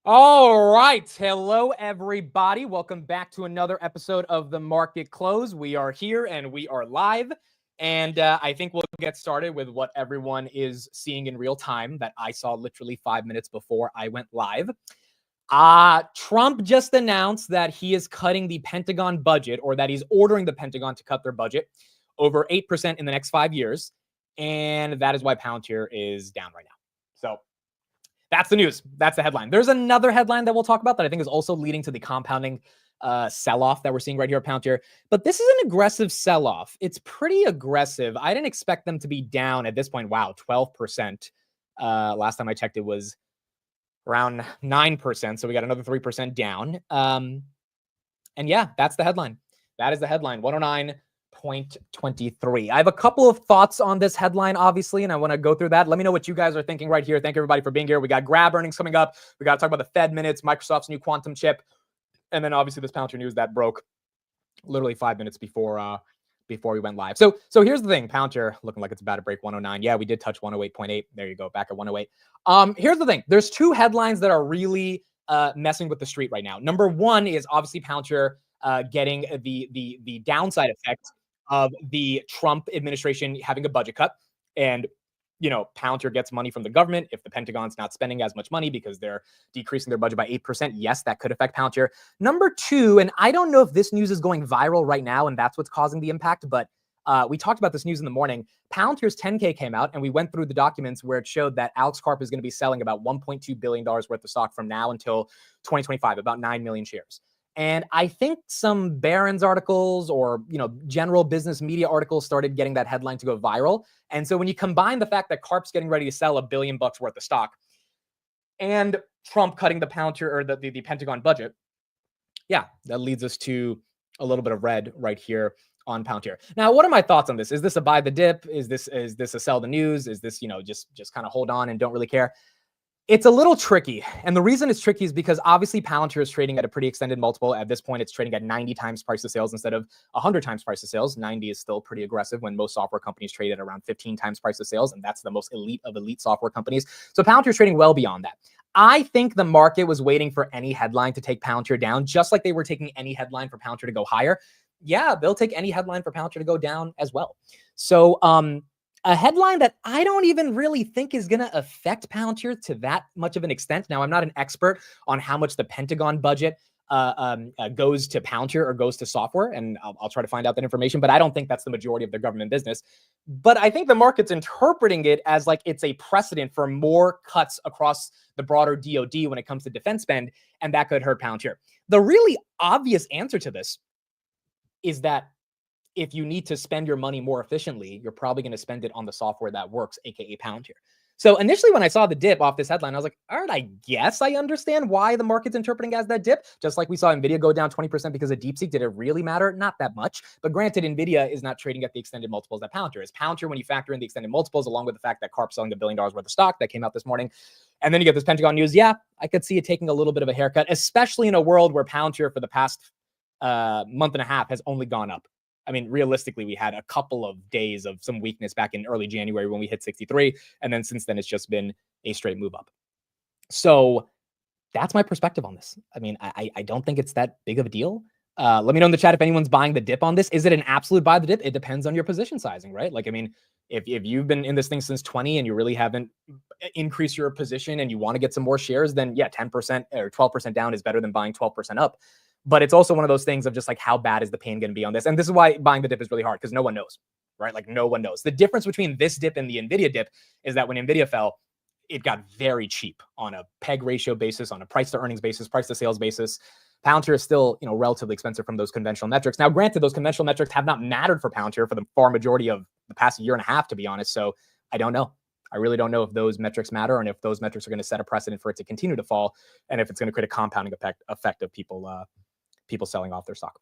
All right. Hello, everybody. Welcome back to another episode of The Market Close. We are here and we are live. And I think we'll get started with what everyone is seeing in real time that I saw literally 5 minutes before I went live. Trump just announced that he is cutting the Pentagon budget, or that he's ordering the Pentagon to cut their budget over 8% in the next 5 years. And that is why Palantir is down right now. So that's the news. That's the headline. There's another headline that we'll talk about that I think is also leading to the compounding sell-off that we're seeing right here at Palantir. But this is an aggressive sell-off. It's pretty aggressive. I didn't expect them to be down at this point. Wow, 12%. Last time I checked, it was around 9%. So we got another 3% down. And yeah, that's the headline. That is the headline, 109.23. I have a couple of thoughts on this headline, obviously, and I want to go through that. Let me know what you guys are thinking right here. Thank everybody for being here. We got Grab earnings coming up. We got to talk about the Fed minutes, Microsoft's new quantum chip, and then obviously this Palantir news that broke literally 5 minutes before we went live. So here's the thing. Palantir looking like it's about to break 109. Yeah, we did touch 108.8. There you go, back at 108. Here's the thing. There's two headlines that are really messing with the street right now. Number one is obviously Palantir getting the downside effect of the Trump administration having a budget cut. And, you know, Palantir gets money from the government. If the Pentagon's not spending as much money because they're decreasing their budget by 8%, yes, that could affect Palantir. Number two, and I don't know if this news is going viral right now and that's what's causing the impact, but we talked about this news in the morning. Palantir's 10K came out and we went through the documents where it showed that Alex Karp is going to be selling about $1.2 billion worth of stock from now until 2025, about 9 million shares. And I think some Barron's articles or, you know, general business media articles started getting that headline to go viral. And so when you combine the fact that Karp's getting ready to sell $1 billion worth of stock and Trump cutting the Palantir or the Pentagon budget, yeah, that leads us to a little bit of red right here on Palantir. Now, what are my thoughts on this? Is this a buy the dip? Is this a sell the news? Is this, you know, just kind of hold on and don't really care? It's a little tricky. And the reason it's tricky is because obviously Palantir is trading at a pretty extended multiple. At this point, it's trading at 90 times price to sales instead of 100 times price to sales. 90 is still pretty aggressive when most software companies trade at around 15 times price to sales. And that's the most elite of elite software companies. So Palantir is trading well beyond that. I think the market was waiting for any headline to take Palantir down, just like they were taking any headline for Palantir to go higher. Yeah, they'll take any headline for Palantir to go down as well. So, a headline that I don't even really think is going to affect Palantir to that much of an extent. Now, I'm not an expert on how much the Pentagon budget goes to Palantir or goes to software, and I'll try to find out that information, but I don't think that's the majority of their government business. But I think the market's interpreting it as like it's a precedent for more cuts across the broader DoD when it comes to defense spend, and that could hurt Palantir. The really obvious answer to this is that if you need to spend your money more efficiently, you're probably going to spend it on the software that works, aka Palantir. So initially when I saw the dip off this headline, I was like, all right, I guess I understand why the market's interpreting as that dip. Just like we saw NVIDIA go down 20% because of DeepSeek. Did it really matter? Not that much. But granted, NVIDIA is not trading at the extended multiples that Palantir is. Palantir, when you factor in the extended multiples, along with the fact that Karp's selling $1 billion worth of stock that came out this morning, and then you get this Pentagon news, yeah, I could see it taking a little bit of a haircut, especially in a world where Palantir for the past month and a half has only gone up. I mean, realistically, we had a couple of days of some weakness back in early January when we hit 63. And then since then, it's just been a straight move up. So that's my perspective on this. I mean, I don't think it's that big of a deal. Let me know in the chat if anyone's buying the dip on this. Is it an absolute buy the dip? It depends on your position sizing, right? Like, I mean, if you've been in this thing since 20 and you really haven't increased your position and you want to get some more shares, then yeah, 10% or 12% down is better than buying 12% up. But it's also one of those things of just like, how bad is the pain going to be on this? And this is why buying the dip is really hard, because no one knows, right? Like no one knows. The difference between this dip and the NVIDIA dip is that when NVIDIA fell, it got very cheap on a PEG ratio basis, on a price to earnings basis, price to sales basis. Palantir is still, you know, relatively expensive from those conventional metrics. Now, granted, those conventional metrics have not mattered for Palantir for the far majority of the past year and a half, to be honest. So I don't know. I really don't know if those metrics matter and if those metrics are going to set a precedent for it to continue to fall, and if it's going to create a compounding effect of people selling off their stock.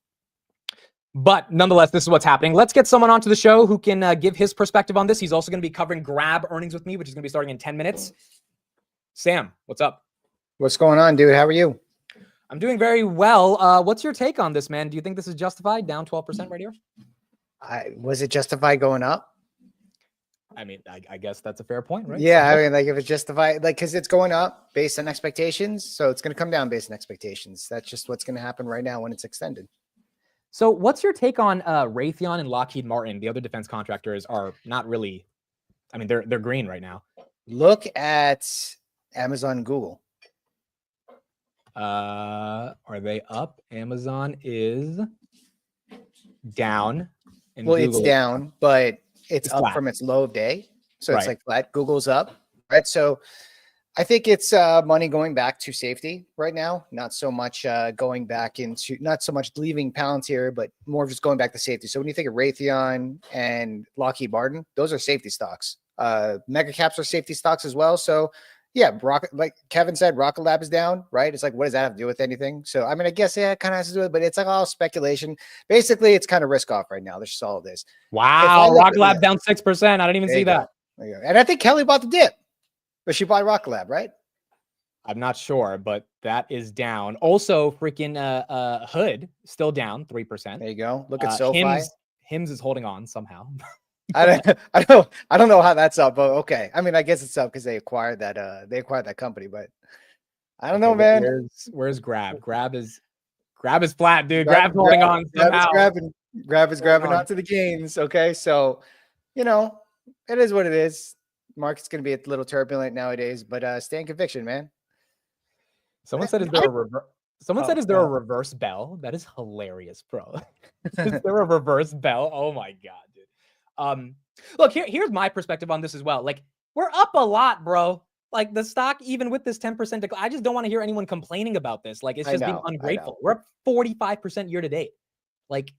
But nonetheless, this is what's happening. Let's get someone onto the show who can give his perspective on this. He's also going to be covering Grab earnings with me, which is going to be starting in 10 minutes. Sam, what's up? What's going on, dude? How are you? I'm doing very well. What's your take on this, man? Do you think this is justified? Down 12% right here? Was it justified going up? I mean, I guess that's a fair point, right? Yeah, I mean, like if it's justified, like because it's going up based on expectations, so it's going to come down based on expectations. That's just what's going to happen right now when it's extended. So what's your take on Raytheon and Lockheed Martin? The other defense contractors are not really, I mean, they're green right now. Look at Amazon and Google. Are they up? Amazon is down. And Well, Google it's down, but it's up flat. from its low of day. So it's Right. like flat. Google's up, right? So I think it's money going back to safety right now, not so much going back into, not so much leaving Palantir, but more just going back to safety. So when you think of Raytheon and Lockheed Martin, those are safety stocks. Mega caps are safety stocks as well. So yeah, like Kevin said, Rocket Lab is down, right? It's like, what does that have to do with anything? So I mean, I guess yeah, it kind of has to do with it, but it's like all speculation. Basically, it's kind of risk off right now. That's just all it is. Wow, Rocket Lab down 6%. I didn't even see that. There you go. And I think Kelly bought the dip. But she bought Rocket Lab, right? I'm not sure, but that is down. Also, freaking Hood still down 3%. There you go. Look at SoFi. Hims is holding on somehow. I don't know how that's up, but okay. I mean, I guess it's up because they acquired that company, but I don't know, man. Where's Grab? Grab is flat, dude. Grab's holding on somehow. Grab is grabbing onto the gains. Okay, so it is what it is. Market's going to be a little turbulent nowadays, but stay in conviction, man. Someone said, is there a reverse bell? That is hilarious, bro. Is there a reverse bell? Oh my God, dude. Look, here's my perspective on this as well. Like, we're up a lot, bro. Like the stock, even with this 10% decline, I just don't want to hear anyone complaining about this. Like, it's just being ungrateful. We're up 45% year to date. Like,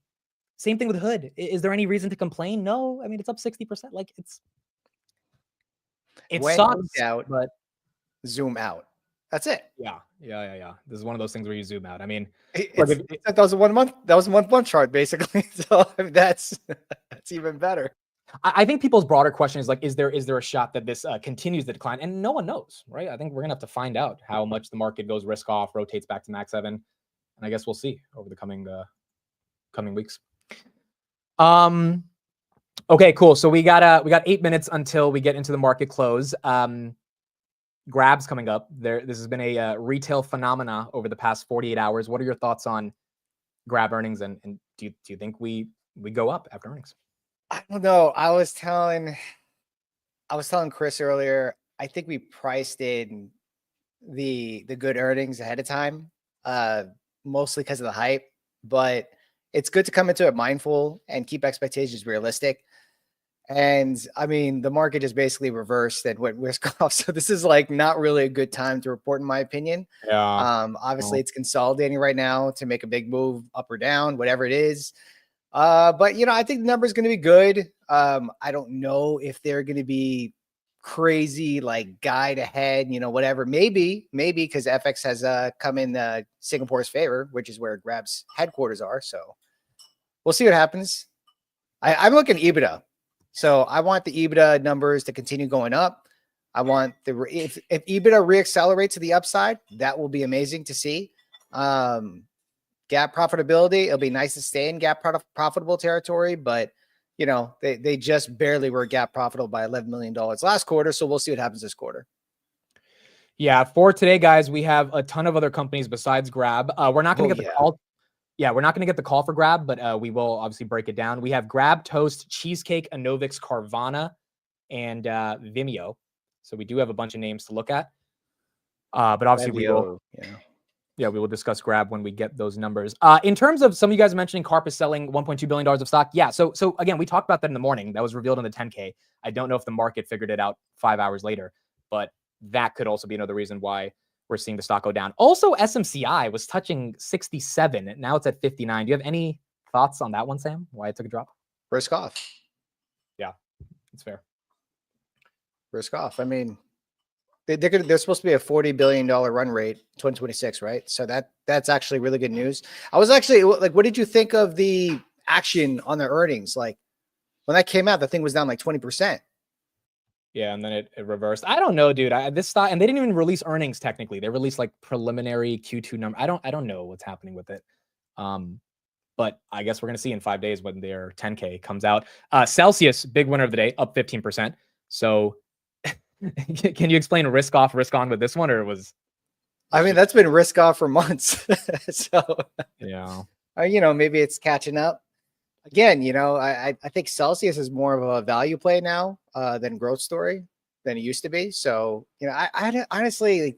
same thing with Hood. Is there any reason to complain? No. I mean, it's up 60%. Like, it sucks, out, but zoom out. That's it. Yeah. This is one of those things where you zoom out. I mean, that was a 1 month. That was a 1 month chart, basically. So I mean, that's even better. I think people's broader question is like, is there a shot that this continues the decline? And no one knows, right? I think we're gonna have to find out how much the market goes risk off, rotates back to Max 7, and I guess we'll see over the coming weeks. Okay, cool. So we got 8 minutes until we get into the market close. Grab's coming up. This has been a retail phenomena over the past 48 hours. What are your thoughts on Grab earnings, and do you think we go up after earnings? I don't know. I was telling Chris earlier, I think we priced in the good earnings ahead of time, mostly because of the hype, but it's good to come into it mindful and keep expectations realistic. And I mean, the market just basically reversed and went risk off. So this is like not really a good time to report, in my opinion. Yeah. Obviously it's consolidating right now to make a big move up or down, whatever it is. But I think the number is going to be good. I don't know if they're going to be crazy, like guide ahead, whatever. Maybe because FX has come in Singapore's favor, which is where Grab's headquarters are. So we'll see what happens. I'm looking at EBITDA. So I want the EBITDA numbers to continue going up. I want if EBITDA reaccelerates to the upside, that will be amazing to see. GAAP profitability, it'll be nice to stay in GAAP profitable territory, but they just barely were GAAP profitable by $11 million last quarter. So we'll see what happens this quarter. Yeah, for today, guys, we have a ton of other companies besides Grab. We're not going to get the call. Yeah, we're not going to get the call for Grab, but we will obviously break it down. We have Grab, Toast, Cheesecake, Enovix, Carvana, and Vimeo. So we do have a bunch of names to look at. But obviously we will. Yeah, we will discuss Grab when we get those numbers. In terms of some of you guys mentioning Carp is selling $1.2 billion of stock. Yeah, so again, we talked about that in the morning. That was revealed in the 10K. I don't know if the market figured it out 5 hours later, but that could also be another reason why we're seeing the stock go down. Also, SMCI was touching 67. Now it's at 59. Do you have any thoughts on that one, Sam? Why it took a drop? Risk off. Yeah, it's fair. Risk off. I mean, they're supposed to be a $40 billion run rate 2026, right? So that's actually really good news. I was actually like, what did you think of the action on the earnings? Like when that came out, the thing was down like 20%. Yeah, and then it reversed. I don't know, dude. This stock, and they didn't even release earnings technically. They released like preliminary Q2 number. I don't know what's happening with it. but I guess we're going to see in 5 days when their 10K comes out. Celsius, big winner of the day, up 15%. So can you explain risk off, risk on with this one, or was? I mean, that's been risk off for months. So, Yeah. Maybe it's catching up. Again, I think Celsius is more of a value play now than growth story than it used to be. So, I honestly,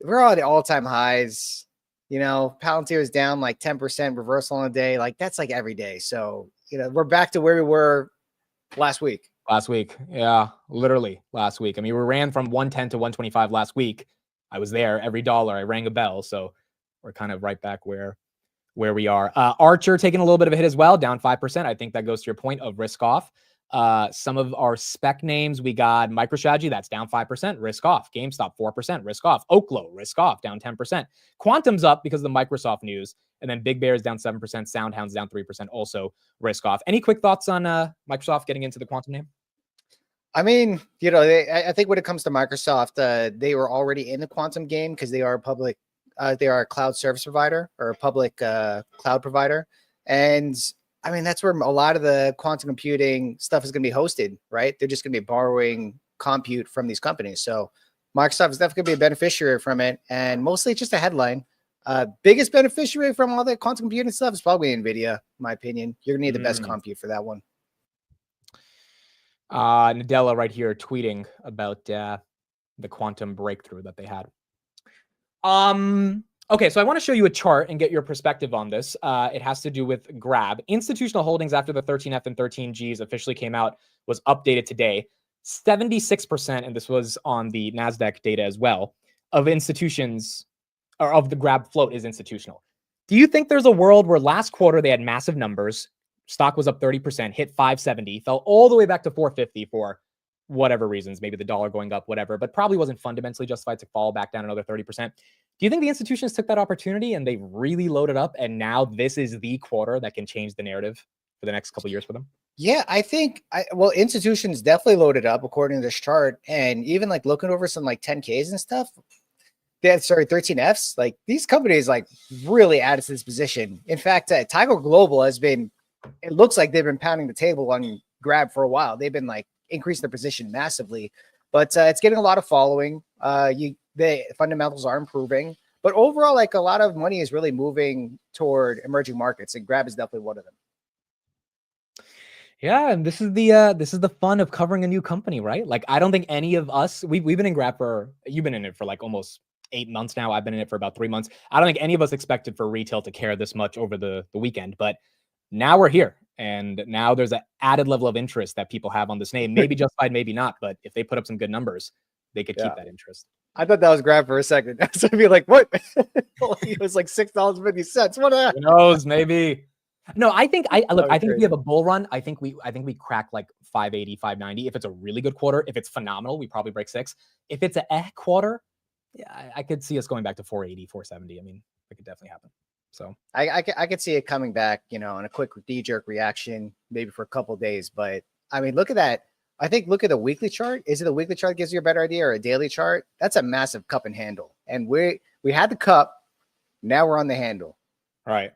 we're all at all-time highs. Palantir is down like 10% reversal on a day. Like that's like every day. So, we're back to where we were last week. Last week. Yeah, literally last week. I mean, we ran from 110 to 125 last week. I was there every dollar. I rang a bell. So we're kind of right back where we are. Archer taking a little bit of a hit as well, down 5%. I think that goes to your point of risk off. Some of our spec names, we got MicroStrategy, that's down 5%, risk off. GameStop, 4%, risk off. Oklo, risk off, down 10%. Quantum's up because of the Microsoft news. And then Big Bear is down 7%. SoundHound's down 3%, also risk off. Any quick thoughts on Microsoft getting into the Quantum name? I mean, I think when it comes to Microsoft, they were already in the Quantum game because they are a public, they are a cloud service provider or a public cloud provider. And I mean, that's where a lot of the quantum computing stuff is going to be hosted, right? They're just going to be borrowing compute from these companies. So Microsoft is definitely going to be a beneficiary from it. And mostly it's just a headline. Biggest beneficiary from all the quantum computing stuff is probably NVIDIA, in my opinion. You're going to need the best compute for that one. Nadella right here tweeting about the quantum breakthrough that they had. Okay, so I want to show you a chart and get your perspective on this. It has to do with Grab. Institutional holdings after the 13F and 13Gs officially came out was updated today. 76%, and this was on the NASDAQ data as well, of institutions or of the Grab float is institutional. Do you think there's a world where last quarter they had massive numbers, stock was up 30%, hit 570, fell all the way back to 450 for whatever reasons, maybe the dollar going up, whatever, but probably wasn't fundamentally justified to fall back down another 30%. Do you think the institutions took that opportunity and they really loaded up and now this is the quarter that can change the narrative for the next couple of years for them? Yeah, I think, institutions definitely loaded up according to this chart. And even like looking over some like 10Ks and stuff, 13Fs, like these companies like really added to this position. In fact, Tiger Global has been, it looks like they've been pounding the table on Grab for a while. They've been like increasing their position massively, but it's getting a lot of following. The fundamentals are improving, but overall, like a lot of money is really moving toward emerging markets, and Grab is definitely one of them. Yeah, and this is the fun of covering a new company, right? Like I don't think any of us we've been in Grab for, you've been in it for like almost 8 months now. I've been in it for about 3 months. I don't think any of us expected for retail to care this much over the weekend, but now we're here. And now there's an added level of interest that people have on this name. Maybe justified, maybe not. But if they put up some good numbers, they could keep that interest. I thought that was Grab for a second. So I'd be like, what? It was like $6.50. What? Who knows? Maybe. No, I think I think if we have a bull run, I think we crack like 580, 590. If it's a really good quarter, if it's phenomenal, we probably break 6. If it's a quarter, yeah, I could see us going back to 480, 470. I mean, it could definitely happen. So I could see it coming back, on a quick knee-jerk reaction, maybe for a couple of days. But I mean, look at that. I think look at the weekly chart. Is it the weekly chart gives you a better idea, or a daily chart? That's a massive cup and handle. And we had the cup, now we're on the handle. Right.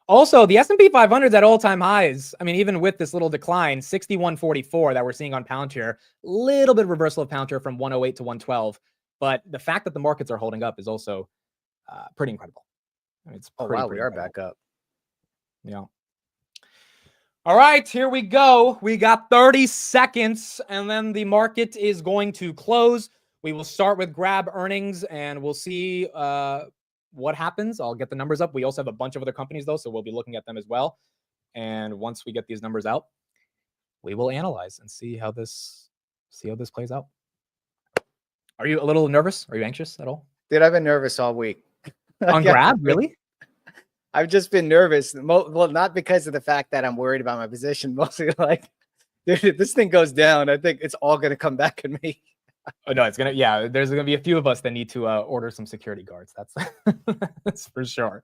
Also, the S&P 500 is at all-time highs. I mean, even with this little decline, 61.44 that we're seeing on Palantir, little bit of reversal of Palantir from 108 to 112. But the fact that the markets are holding up is also pretty incredible. I mean, it's we are back up. Yeah. All right, here we go. We got 30 seconds, and then the market is going to close. We will start with Grab earnings, and we'll see what happens. I'll get the numbers up. We also have a bunch of other companies, though, so we'll be looking at them as well. And once we get these numbers out, we will analyze and see how this plays out. Are you a little nervous? Are you anxious at all? Dude, I've been nervous all week. On Grab, really? I've just been nervous. Well, not because of the fact that I'm worried about my position, mostly like, dude, if this thing goes down, I think it's all going to come back at me. Oh, no, it's going to, yeah, there's going to be a few of us that need to order some security guards. That's for sure.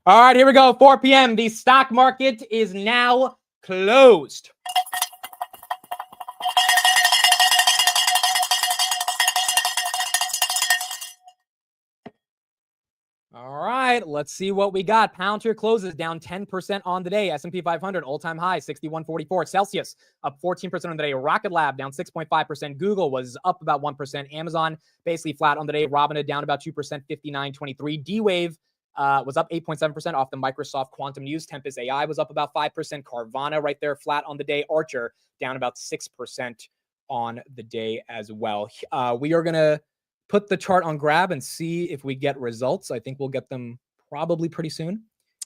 All right, here we go. 4 p.m. The stock market is now closed. All right, let's see what we got. Palantir closes down 10% on the day. S&P 500 all-time high 61.44. Celsius up 14% on the day. Rocket Lab down 6.5%. Google was up about 1%. Amazon basically flat on the day. Robinhood down about 2%, 59.23. D-Wave was up 8.7% off the Microsoft Quantum News. Tempest AI was up about 5%. Carvana right there flat on the day. Archer down about 6% on the day as well. We are going to put the chart on Grab and see if we get results. I think we'll get them probably pretty soon.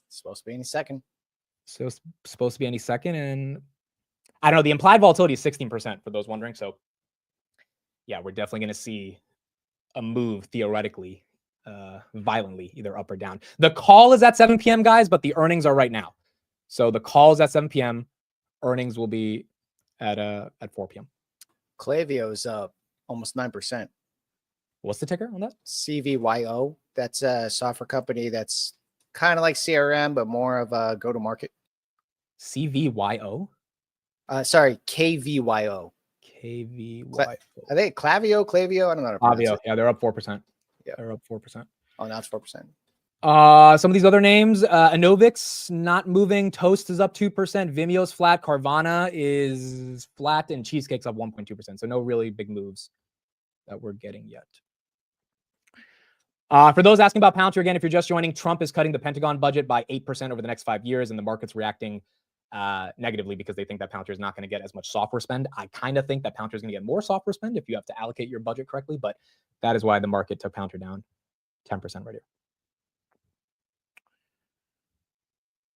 It's supposed to be any second. So it's supposed to be any second. And I don't know, the implied volatility is 16% for those wondering. So yeah, we're definitely going to see a move theoretically, violently, either up or down. The call is at 7 p.m., guys, but the earnings are right now. So the call is at 7 p.m. Earnings will be at 4 p.m. Klaviyo's up almost 9%. What's the ticker on that? CVYO. That's a software company that's kind of like CRM, but more of a go-to-market. CVYO? Sorry, KVYO. KVYO. I think Klaviyo. I don't know how to pronounce it. Yeah, they're up 4%. Yeah, they're up 4%. Oh, now it's 4%. Some of these other names, Enovix not moving. Toast is up 2%. Vimeo's flat. Carvana is flat, and Cheesecake's up 1.2%. So no really big moves that we're getting yet. For those asking about Palantir, again, if you're just joining, Trump is cutting the Pentagon budget by 8% over the next 5 years, and the market's reacting negatively because they think that Palantir is not going to get as much software spend. I kind of think that Palantir is going to get more software spend if you have to allocate your budget correctly, but that is why the market took Palantir down 10% right here.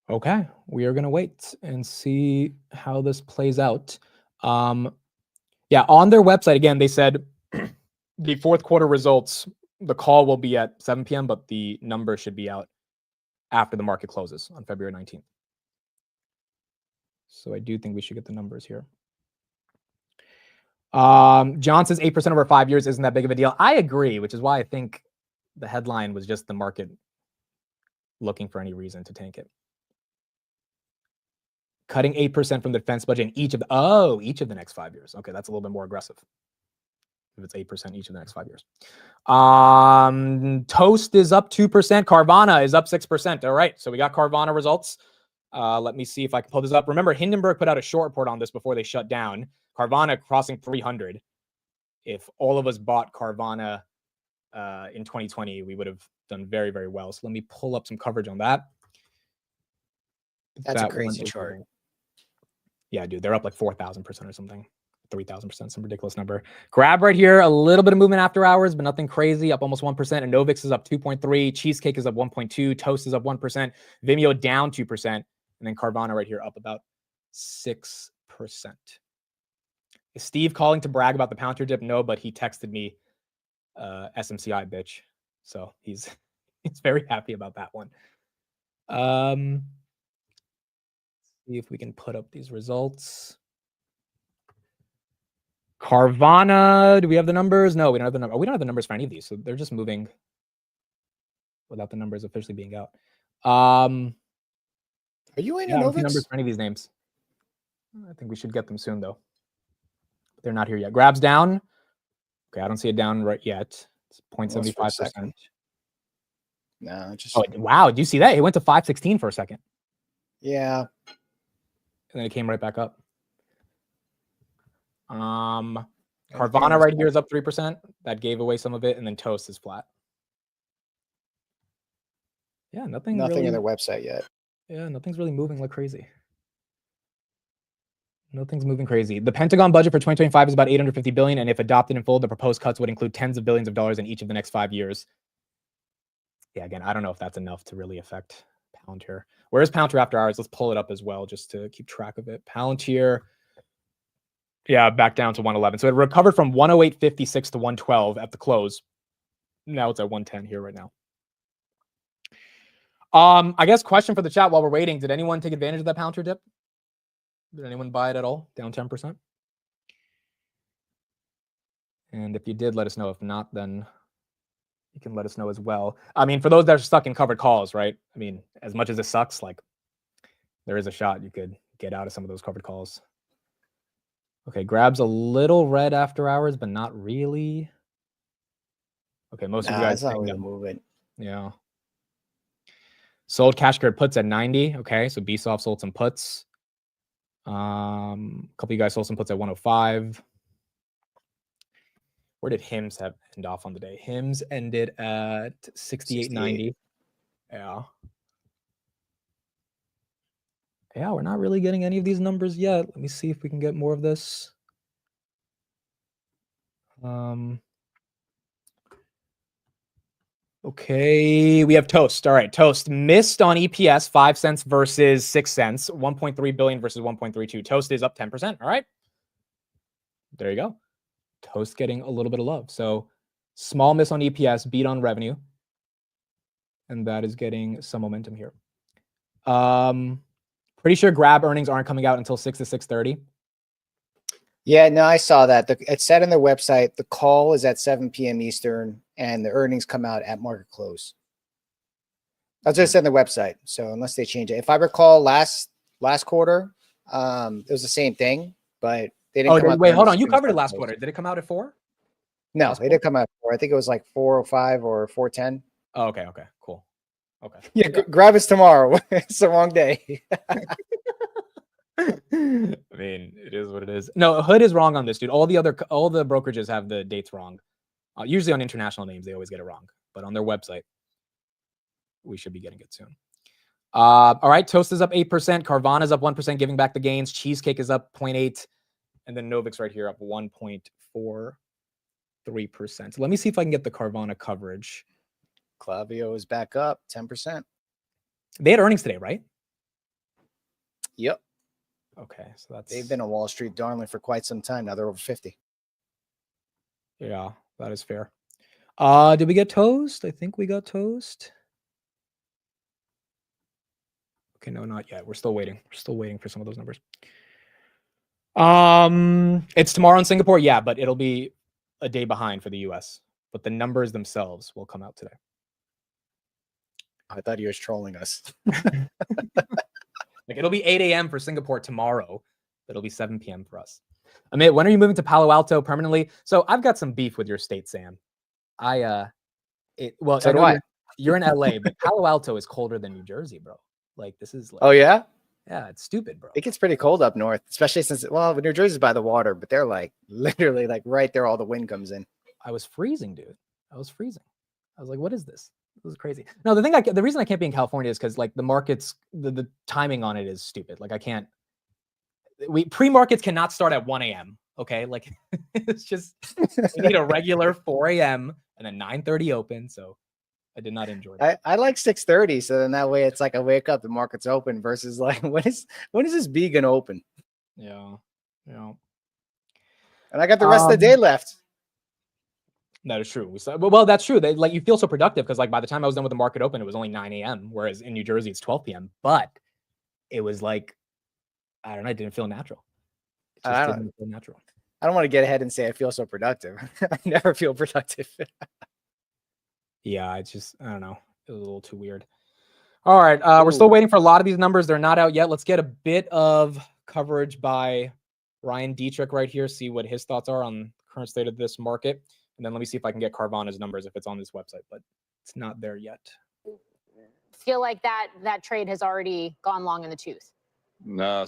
Okay, we are going to wait and see how this plays out. Yeah, on their website, again, they said the fourth quarter results, the call will be at 7 p.m., but the number should be out after the market closes on February 19th. So I do think we should get the numbers here. John says 8% over 5 years isn't that big of a deal. I agree, which is why I think the headline was just the market looking for any reason to tank it. Cutting 8% from the defense budget in each of the next 5 years. Okay, that's a little bit more aggressive. If it's 8% each of the next 5 years. Toast is up 2%. Carvana is up 6%. All right, so we got Carvana results. Let me see if I can pull this up. Remember, Hindenburg put out a short report on this before they shut down. Carvana crossing 300. If all of us bought Carvana in 2020, we would have done very, very well. So let me pull up some coverage on that. That's a crazy chart. Yeah, dude, they're up like 4,000% or something. 3,000%, some ridiculous number. Grab right here, a little bit of movement after hours, but nothing crazy, up almost 1%. Enovix is up 2.3. Cheesecake is up 1.2. Toast is up 1%. Vimeo down 2%. And then Carvana right here up about 6%. Is Steve calling to brag about the Palantir dip? No, but he texted me SMCI bitch. So he's very happy about that one. See if we can put up these results. Carvana, do we have the numbers? No, we don't have the number. We don't have the numbers for any of these, so they're just moving without the numbers officially being out. Are you in Enovix? Numbers for any of these names? I think we should get them soon, though. But they're not here yet. Grab's down. Okay, I don't see it down right yet. It's 0.75%. No, just. Oh wow! Do you see that? It went to 516 for a second. Yeah. And then it came right back up. Carvana right here is up 3%. That gave away some of it, and then Toast is flat. Yeah, nothing really, in their website yet. Yeah, nothing's really moving like crazy. Nothing's moving crazy. The Pentagon budget for 2025 is about $850 billion, and if adopted in full, the proposed cuts would include tens of billions of dollars in each of the next 5 years. Yeah, again, I don't know if that's enough to really affect Palantir. Where's Palantir after hours? Let's pull it up as well just to keep track of it. Palantir, yeah, back down to 111. So it recovered from 108.56 to 112 at the close. Now it's at 110 here right now. I guess question for the chat while we're waiting. Did anyone take advantage of that Palantir dip? Did anyone buy it at all? Down 10%? And if you did, let us know. If not, then you can let us know as well. I mean, for those that are stuck in covered calls, right? I mean, as much as it sucks, like there is a shot you could get out of some of those covered calls. Okay, Grab's a little red after hours, but not really. Okay, most of you guys not really moving. Yeah. Sold cash card puts at 90. Okay, so BSoft sold some puts. A couple of you guys sold some puts at 105. Where did HIMS end off on the day? HIMS ended at 68.90. Yeah. Yeah, we're not really getting any of these numbers yet. Let me see if we can get more of this. Okay, we have Toast. All right, Toast missed on EPS, 5 cents versus 6 cents, 1.3 billion versus 1.32. Toast is up 10%. All right. There you go. Toast getting a little bit of love. So small miss on EPS, beat on revenue. And that is getting some momentum here. Pretty sure Grab earnings aren't coming out until 6 to 6:30. Yeah, no, I saw that. It said on their website, the call is at 7 p.m. Eastern and the earnings come out at market close. That's what it said on their website. So unless they change it. If I recall last quarter, it was the same thing, but they didn't come out. Wait, hold on. You covered it last quarter. Did it come out at 4? No, it didn't come out at 4. I think it was like 4:05 or 4:10. Oh, okay, cool. Okay. Yeah, grab us tomorrow. It's the wrong day. I mean, it is what it is. No, Hood is wrong on this, dude. All the brokerages have the dates wrong. Usually on international names, they always get it wrong. But on their website, we should be getting it soon. All right, Toast is up 8%. Carvana is up 1%, giving back the gains. Cheesecake is up 0.8%. And then Novix right here up 1.43%. So let me see if I can get the Carvana coverage. Clavio is back up 10%. They had earnings today, right? Yep. Okay, so they've been a Wall Street darling for quite some time. Now they're over 50. Yeah, that is fair. Did we get Toast? I think we got Toast. Okay, no, not yet. We're still waiting. We're still waiting for some of those numbers. It's tomorrow in Singapore, yeah, but it'll be a day behind for the US. But the numbers themselves will come out today. I thought he was trolling us. Like it'll be 8 a.m. for Singapore tomorrow. It'll be 7 p.m. for us. Amit, when are you moving to Palo Alto permanently? So I've got some beef with your state, Sam. So do I. You're in LA, but Palo Alto is colder than New Jersey, bro. Like this is like, oh yeah? Yeah, it's stupid, bro. It gets pretty cold up north, especially since New Jersey's by the water, but they're like literally like right there all the wind comes in. I was freezing, dude. I was freezing. I was like, what is this? This is crazy. No, the reason I can't be in California is because like the markets, the timing on it is stupid. Like pre-markets cannot start at 1 a.m. Okay. Like it's just, we need a regular 4 a.m. and then 9:30 open. So I did not enjoy that. I like 6:30. So then that way it's like I wake up, the market's open versus like, when is this B going to open? Yeah. And I got the rest of the day left. That is true. Well, that's true. You feel so productive because like by the time I was done with the market open, it was only 9 a.m. Whereas in New Jersey, it's 12 p.m. But it was like, I don't know, it didn't feel natural. It just didn't feel natural. I don't want to get ahead and say I feel so productive. I never feel productive. Yeah, I don't know. It was a little too weird. All right. We're still waiting for a lot of these numbers. They're not out yet. Let's get a bit of coverage by Ryan Dietrich right here. See what his thoughts are on the current state of this market. And then let me see if I can get Carvana's numbers if it's on this website, but it's not there yet. Feel like that trade has already gone long in the tooth.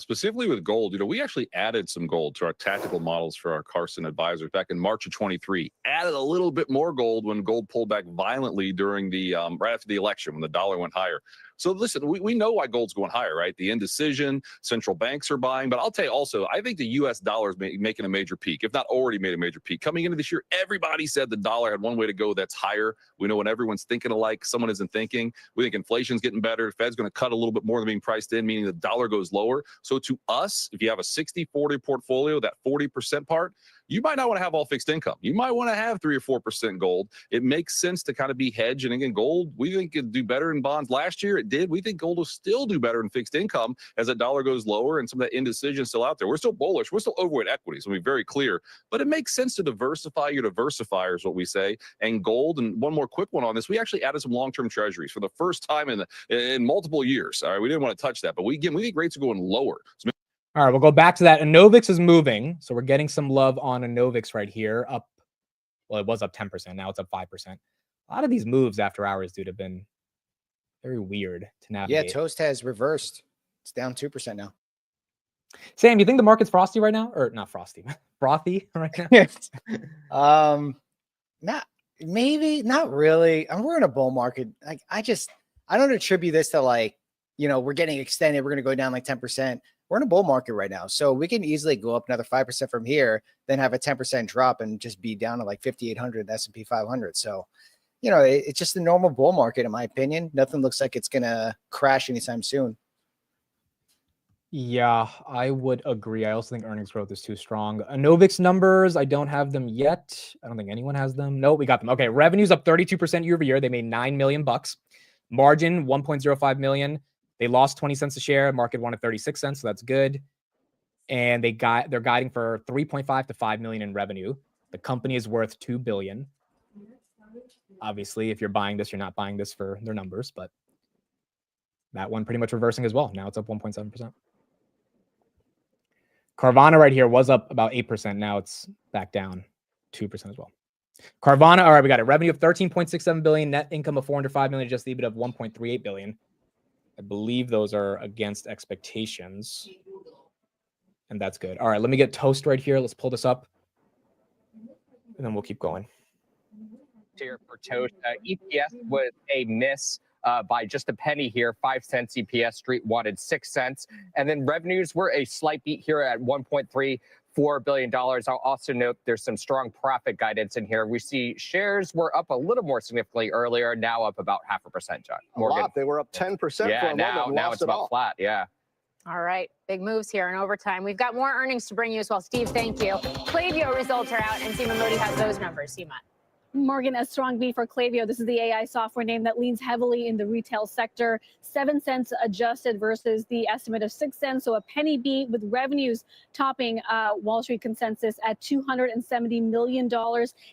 Specifically with gold, we actually added some gold to our tactical models for our Carson advisors back in March of 23. Added a little bit more gold when gold pulled back violently during the right after the election when the dollar went higher. So listen, we know why gold's going higher, right? The indecision, central banks are buying, but I'll tell you also, I think the U.S. dollar is making a major peak, if not already made a major peak. Coming into this year, everybody said the dollar had one way to go that's higher. We know when everyone's thinking alike, someone isn't thinking. We think inflation's getting better. Fed's going to cut a little bit more than being priced in, meaning the dollar goes lower. So to us, if you have a 60-40 portfolio, that 40% part, you might not want to have all fixed income. You might want to have 3 or 4% gold. It makes sense to kind of be hedged. And again, gold, we think it'd do better in bonds. Last year it did. We think gold will still do better in fixed income as the dollar goes lower and some of that indecision is still out there. We're still bullish. We're still overweight equities. I'll be very clear. But it makes sense to diversify your diversifier is what we say. And gold, and one more quick one on this, we actually added some long-term treasuries for the first time in multiple years. All right, we didn't want to touch that, but we think rates are going lower. So all right, we'll go back to that. Novix is moving. So we're getting some love on Novix right here. Up, well, it was up 10%. Now it's up 5%. A lot of these moves after hours, dude, have been Very weird to Yeah, navigate. Toast has reversed. It's down 2% now. Sam, do you think the market's frosty right now? Or not frosty, frothy right now? Not maybe, not really. We're in a bull market. Like I don't attribute this to like, we're getting extended. We're going to go down like 10%. We're in a bull market right now. So we can easily go up another 5% from here, then have a 10% drop and just be down to like 5,800 S&P 500. So, it's just a normal bull market, in my opinion. Nothing looks like it's going to crash anytime soon. Yeah, I would agree. I also think earnings growth is too strong. Novix numbers, I don't have them yet. I don't think anyone has them. No, we got them. Okay, revenue's up 32% year over year. They made $9 million. Margin, 1.05 million. They lost 20 cents a share. Market wanted 36 cents, so that's good. And they're guiding for 3.5 to 5 million in revenue. The company is worth 2 billion. Obviously, if you're buying this, you're not buying this for their numbers, but that one pretty much reversing as well. Now it's up 1.7%. Carvana right here was up about 8%. Now it's back down 2% as well. Carvana, all right, we got it. Revenue of 13.67 billion, net income of 405 million, adjusted EBIT of 1.38 billion. I believe those are against expectations. And that's good. All right, let me get Toast right here. Let's pull this up. And then we'll keep going. Here for Toast. EPS was a miss by just a penny here, 5 cents EPS. Street wanted 6 cents. And then revenues were a slight beat here at $1.34 billion. I'll also note there's some strong profit guidance in here. We see shares were up a little more significantly earlier, now up about 0.5%, John. Morgan. A lot. They were up 10% for a moment. Now it's about flat. Yeah. All right, big moves here in overtime. We've got more earnings to bring you as well. Steve, thank you. Klaviyo results are out, and Seema Modi has those numbers. Seema. Morgan, a strong beat for Klaviyo. This is the AI software name that leans heavily in the retail sector. 7 cents adjusted versus the estimate of 6 cents. So a penny beat with revenues topping Wall Street consensus at $270 million.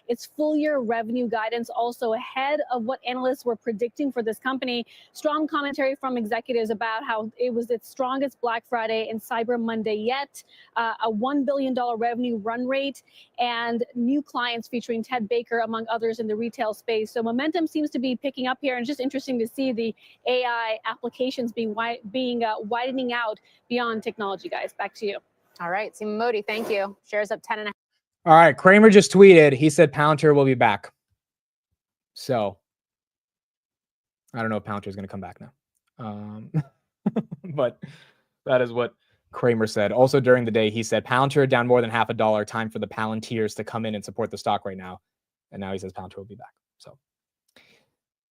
Its full year revenue guidance also ahead of what analysts were predicting for this company. Strong commentary from executives about how it was its strongest Black Friday and Cyber Monday yet. A $1 billion revenue run rate and new clients featuring Ted Baker, among others in the retail space. So momentum seems to be picking up here, and it's just interesting to see the AI applications being widening out beyond technology, guys. Back to you. All right, Seema Modi, thank you. Shares up 10.5. All right, Kramer just tweeted. He said Palantir will be back. So I don't know if Palantir is going to come back now. But that is what Kramer said. Also during the day, he said Palantir down more than $0.50. Time for the Palantirs to come in and support the stock right now. And now he says Palantir will be back. So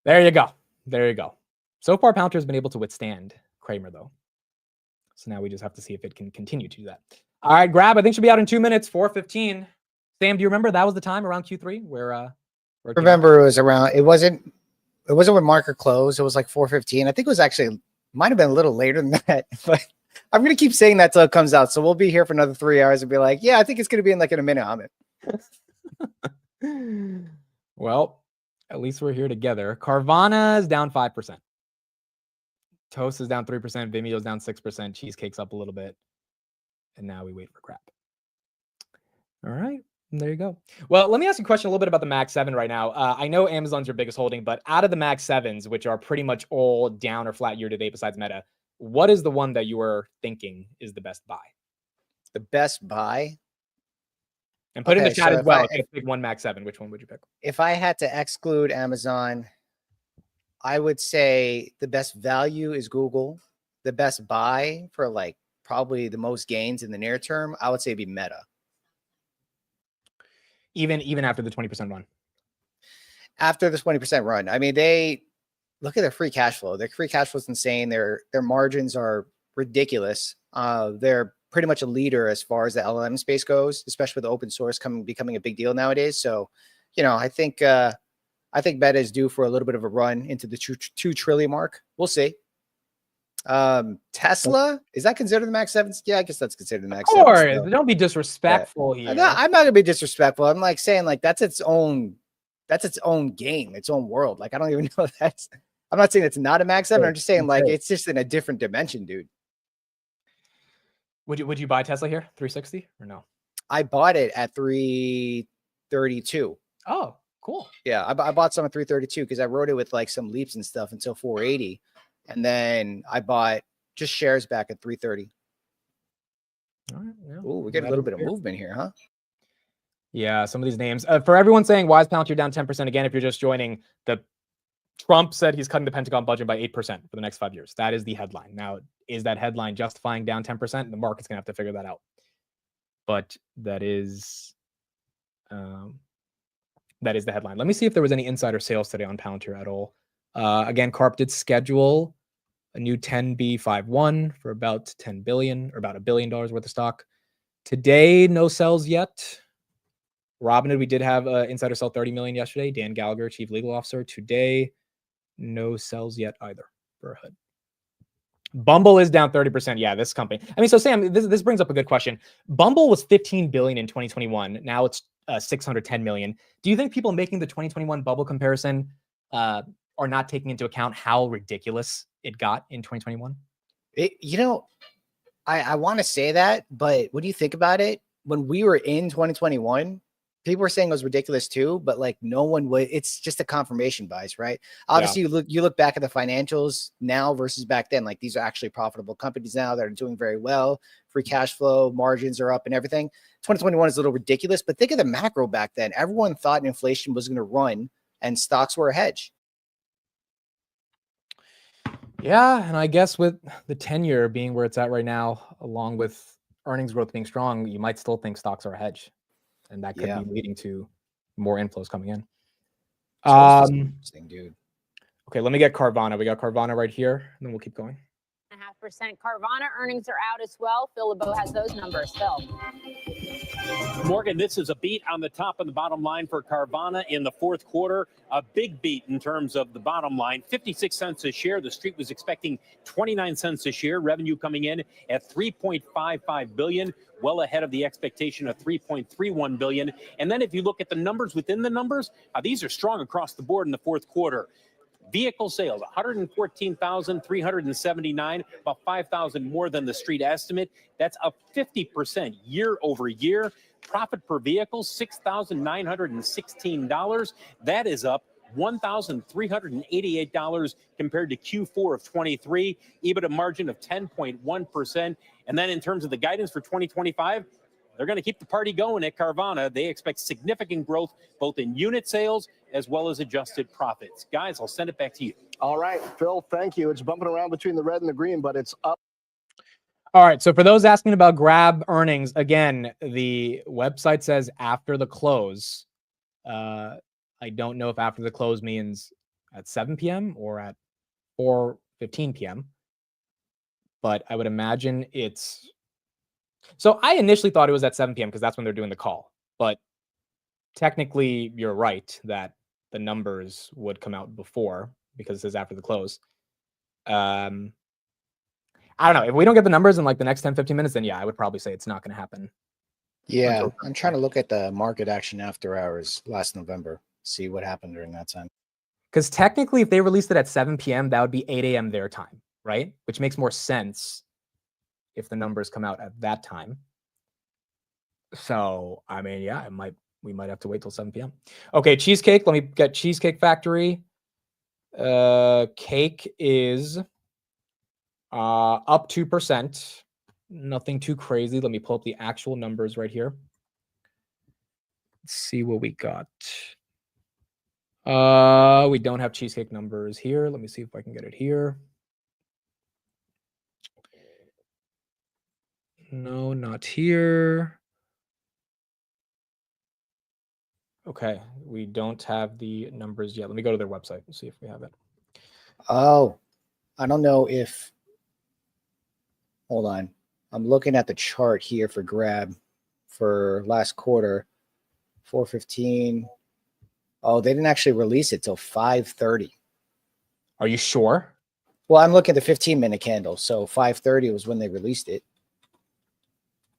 there you go. There you go. So far, Palantir has been able to withstand Kramer, though. So now we just have to see if it can continue to do that. All right, Grab, I think should be out in 2 minutes, 4:15. Sam, do you remember that was the time around Q3 where Remember, it was around, it wasn't when market closed. It was like 4:15. I think it was actually, might have been a little later than that, but I'm going to keep saying that till it comes out. So we'll be here for another 3 hours and be like, yeah, I think it's going to be in like in a minute, Amit. Well, at least we're here together. Carvana is down 5%. Toast is down 3%. Vimeo's down 6%. Cheesecake's up a little bit. And now we wait for crap. All right. There you go. Well, let me ask you a question a little bit about the Max 7 right now. I know Amazon's your biggest holding, but out of the Max 7s, which are pretty much all down or flat year to date besides Meta, what is the one that you are thinking is the best buy? The best buy? And put in the chat so as well. If you pick one Max 7, which one would you pick? If I had to exclude Amazon, I would say the best value is Google. The best buy for like probably the most gains in the near term, I would say it'd be Meta. Even after the 20% run? After the 20% run. I mean, they look at their free cash flow. Their free cash flow is insane. Their margins are ridiculous. They're pretty much a leader as far as the LLM space goes, especially with open source becoming a big deal nowadays. So, I think Meta is due for a little bit of a run into the 2 trillion mark. We'll see. Tesla, is that considered the Max 7? Yeah, I guess that's considered the Max 7. Of course, don't be disrespectful here. I'm not gonna be disrespectful. I'm like saying like that's its own game, its own world. Like I don't even know if I'm not saying it's not a Max 7. I'm just saying like it's just in a different dimension, dude. Would you buy Tesla here, 360 or no? I bought it at 332. Oh, Cool. Yeah, I bought some at 332 because I wrote it with like some leaps and stuff until 480, and then I bought just shares back at 330. All right. Yeah. Oh, we get a little bit of movement here, huh? Yeah, some of these names. For everyone saying, why is Palantir down 10%? Again, if you're just joining, Trump said he's cutting the Pentagon budget by 8% for the next 5 years. That is the headline. Now, is that headline justifying down 10%? The market's going to have to figure that out. But that is the headline. Let me see if there was any insider sales today on Palantir at all. Again, Carp did schedule a new 10B51 for about 10 billion or about $1 billion worth of stock. Today, no sells yet. Robinhood, we did have insider sell 30 million yesterday. Dan Gallagher, chief legal officer. Today, no sells yet either for HUD. Bumble is down 30%. Yeah, this company. I mean, so Sam, this brings up a good question. Bumble was 15 billion in 2021. Now it's 610 million. Do you think people making the 2021 Bumble comparison are not taking into account how ridiculous it got in 2021? I want to say that, but when you think about it, when we were in 2021, people were saying it was ridiculous too, but like no one would. It's just a confirmation bias, right? Obviously, you look back at the financials now versus back then. Like these are actually profitable companies now that are doing very well. Free cash flow margins are up and everything. 2021 is a little ridiculous, but think of the macro back then. Everyone thought inflation was going to run, and stocks were a hedge. Yeah, and I guess with the 10-year being where it's at right now, along with earnings growth being strong, you might still think stocks are a hedge, and that could be leading to more inflows coming in. Interesting, dude. Okay, let me get Carvana. We got Carvana right here, and then we'll keep going. 0.5%. Carvana earnings are out as well. Phil LeBeau has those numbers. Phil. Morgan, this is a beat on the top and the bottom line for Carvana in the fourth quarter. A big beat in terms of the bottom line, 56 cents a share. The street was expecting 29 cents a share. Revenue coming in at $3.55 billion, well ahead of the expectation of $3.31 billion. And then if you look at the numbers within the numbers, these are strong across the board in the fourth quarter. Vehicle sales, 114,379, about 5,000 more than the street estimate. That's up 50% year over year. Profit per vehicle, $6,916. That is up $1,388 compared to Q4 of 23. EBITDA margin of 10.1%. And then in terms of the guidance for 2025, they're going to keep the party going at Carvana. They expect significant growth both in unit sales as well as adjusted profits. Guys, I'll send it back to you. All right, Phil, thank you. It's bumping around between the red and the green, but it's up. All right, so for those asking about Grab earnings, again, the website says after the close. I don't know if after the close means at 7 p.m. or at 4:15 p.m., but I would imagine it's... So I initially thought it was at 7 p.m. because that's when they're doing the call. But technically, you're right that the numbers would come out before because it says after the close. I don't know. If we don't get the numbers in like the next 10, 15 minutes, then yeah, I would probably say it's not going to happen. Yeah, I'm trying to look at the market action after hours last November, see what happened during that time. Because technically, if they released it at 7 p.m., that would be 8 a.m. their time, right? Which makes more sense if the numbers come out at that time. So, I mean, yeah, we might have to wait till 7 p.m. Okay, Cheesecake. Let me get Cheesecake Factory. Cake is up 2%. Nothing too crazy. Let me pull up the actual numbers right here. Let's see what we got. We don't have Cheesecake numbers here. Let me see if I can get it here. No, not here. Okay, we don't have the numbers yet. Let me go to their website and see if we have it. Oh, I don't know if... Hold on. I'm looking at the chart here for Grab for last quarter, 4:15. Oh, they didn't actually release it till 5:30. Are you sure? Well, I'm looking at the 15-minute candle, so 5:30 was when they released it.